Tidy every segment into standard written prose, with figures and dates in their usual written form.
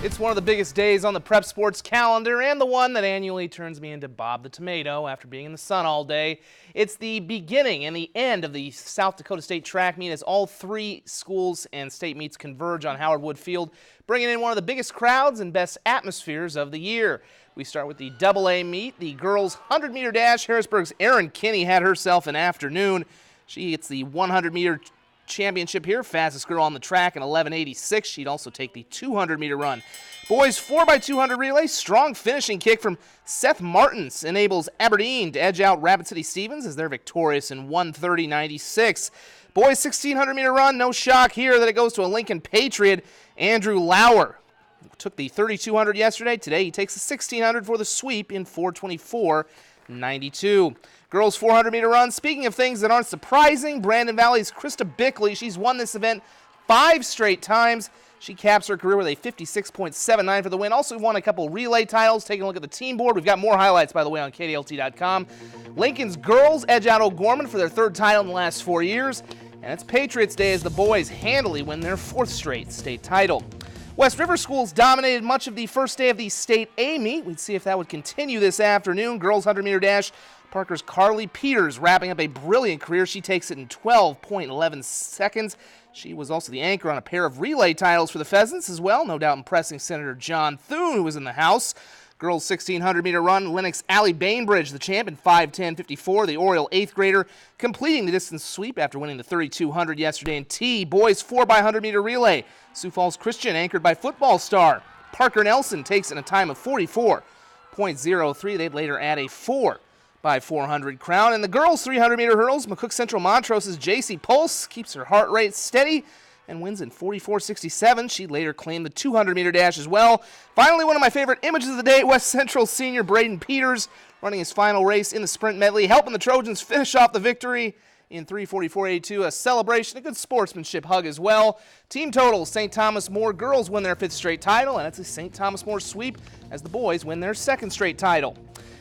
It's one of the biggest days on the prep sports calendar and the one that annually turns me into Bob the Tomato after being in the sun all day. It's the beginning and the end of the South Dakota State track meet as all three schools and state meets converge on Howard Wood Field, bringing in one of the biggest crowds and best atmospheres of the year. We start with the AA meet, the girls 100-meter dash. Harrisburg's Erin Kinney had herself an afternoon. She gets the 100-meter championship here, fastest girl on the track in 11:86. She'd also take the 200-meter run. Boys 4x200 relay, strong finishing kick from Seth Martins enables Aberdeen to edge out Rapid City Stevens as they're victorious in 1:30.96. Boys 1600-meter run, no shock here that it goes to a Lincoln Patriot. Andrew Lauer took the 3200 yesterday. Today he takes the 1600 for the sweep in 4:24.92. Girls 400-meter run. Speaking of things that aren't surprising, Brandon Valley's Krista Bickley. She's won this event 5 straight times. She caps her career with a 56.79 for the win. Also won a couple relay titles. Taking a look at the team board. We've got more highlights, by the way, on KDLT.com. Lincoln's girls edge out O'Gorman for their 3rd title in the last 4 years. And it's Patriots Day as the boys handily win their 4th straight state title. West River schools dominated much of the first day of the State A meet. We'd see if that would continue this afternoon. Girls 100-meter dash. Parker's Carly Peters wrapping up a brilliant career. She takes it in 12.11 seconds. She was also the anchor on a pair of relay titles for the Pheasants as well, no doubt impressing Senator John Thune, who was in the House. Girls 1600-meter run, Lennox Allie Bainbridge, the champ, in 5:10.54. The Oriole 8th grader completing the distance sweep after winning the 3200 yesterday in T. Boys 4x100-meter relay. Sioux Falls Christian anchored by football star Parker Nelson takes it in a time of 44.03. They'd later add a 4x400 crown. And the girls 300-meter hurdles, McCook Central Montrose's J.C. Pulse keeps her heart rate steady and wins in 44.67. She later claimed the 200-meter dash as well. Finally, one of my favorite images of the day, West Central senior Braden Peters running his final race in the sprint medley, helping the Trojans finish off the victory in 3:44.82. A celebration, a good sportsmanship hug as well. Team totals, St. Thomas More girls win their 5th straight title, and it's a St. Thomas More sweep as the boys win their 2nd straight title.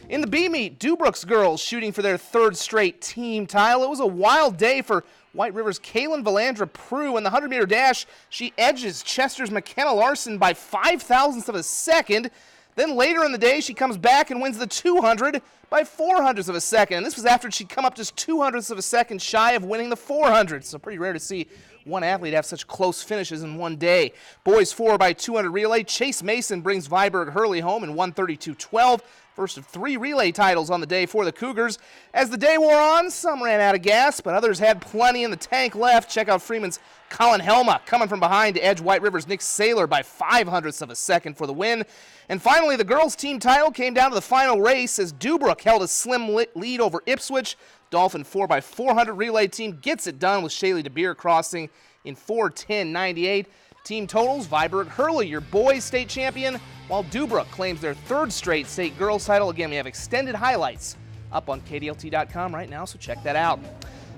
In the B meet, Dubrook's girls shooting for their 3rd straight team title. It was a wild day for White River's Kaylin Valandra Prue. In the 100-meter dash, she edges Chester's McKenna Larson by 5 thousandths of a second. Then later in the day, she comes back and wins the 200 by 400ths of a second. And this was after she'd come up just 200ths of a second shy of winning the 400. So pretty rare to see one athlete have such close finishes in one day. Boys 4x200 relay, Chase Mason brings Viborg Hurley home in 1:32.12. First of 3 relay titles on the day for the Cougars. As the day wore on, some ran out of gas, but others had plenty in the tank left. Check out Freeman's Colin Helma coming from behind to edge White River's Nick Saylor by 0.05 of a second for the win. And finally, the girls' team title came down to the final race as Dubrook held a slim lead over Ipswich. Dolphin 4x400 relay team gets it done with Shaylee DeBeer crossing in 4:10.98. Team totals, Viborg Hurley, your boys state champion, while Dubrook claims their 3rd straight state girls title. Again, we have extended highlights up on KDLT.com right now, so check that out.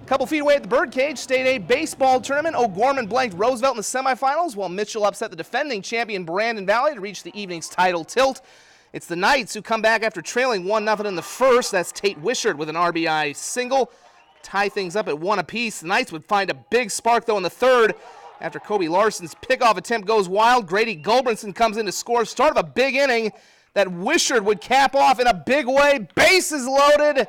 A couple feet away at the Birdcage, State A baseball tournament. O'Gorman blanked Roosevelt in the semifinals, while Mitchell upset the defending champion Brandon Valley to reach the evening's title tilt. It's the Knights who come back after trailing 1-0 in the first. That's Tate Wishart with an RBI single. Tie things up at 1 apiece. The Knights would find a big spark, though, in the 3rd. After Kobe Larson's pickoff attempt goes wild, Grady Gulbranson comes in to score. Start of a big inning that Wishart would cap off in a big way. Bases loaded.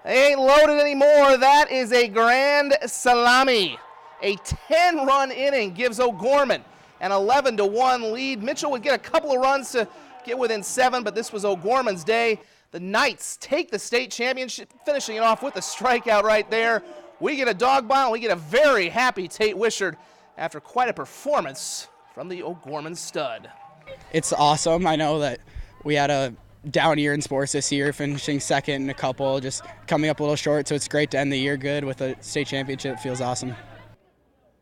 They ain't loaded anymore. That is a grand salami. A 10-run inning gives O'Gorman an 11-1 lead. Mitchell would get a couple of runs to get within 7, but this was O'Gorman's day. The Knights take the state championship, finishing it off with a strikeout right there. We get a dog bile. We get a very happy Tate Wishart after quite a performance from the O'Gorman stud. It's awesome. I know that we had a down year in sports this year, finishing 2nd in a couple, just coming up a little short, so it's great to end the year good with a state championship. Feels awesome.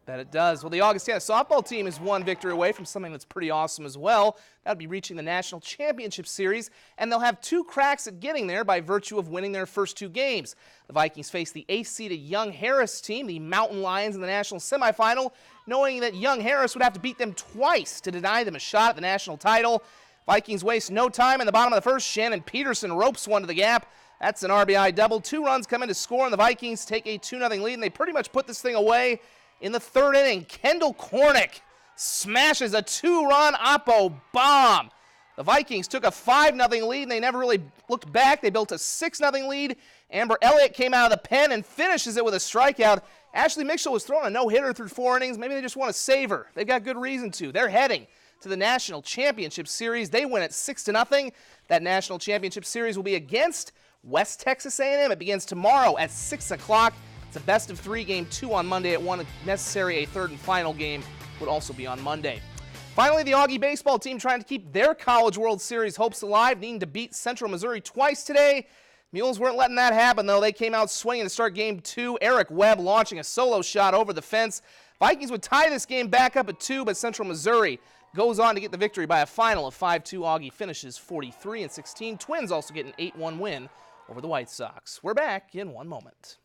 That it does. Well, the Augustana softball team is one victory away from something that's pretty awesome as well. That would be reaching the National Championship Series, and they'll have 2 cracks at getting there by virtue of winning their first 2 games. The Vikings face the 8th-seeded Young Harris team, the Mountain Lions, in the national semifinal, knowing that Young Harris would have to beat them twice to deny them a shot at the national title. Vikings waste no time in the bottom of the first. Shannon Peterson ropes one to the gap. That's an RBI double. 2 runs come in to score, and the Vikings take a 2-0 lead, and they pretty much put this thing away in the 3rd inning. Kendall Cornick smashes a 2-run Oppo bomb. The Vikings took a 5-0 lead, and they never really looked back. They built a 6-0 lead. Amber Elliott came out of the pen and finishes it with a strikeout. Ashley Mitchell was throwing a no-hitter through 4 innings. Maybe they just want to save her. They've got good reason to. They're heading to the National Championship Series. They win at 6-0. That National Championship Series will be against West Texas A&M. It begins tomorrow at 6 o'clock. It's a best-of-3 game 2 on Monday at 1. If necessary, a third and final game would also be on Monday. Finally, the Augie baseball team trying to keep their College World Series hopes alive, needing to beat Central Missouri twice today. Mules weren't letting that happen, though. They came out swinging to start game 2. Eric Webb launching a solo shot over the fence. Vikings would tie this game back up at 2, but Central Missouri goes on to get the victory by a final of 5-2. Augie finishes 43-16. Twins also get an 8-1 win over the White Sox. We're back in 1 moment.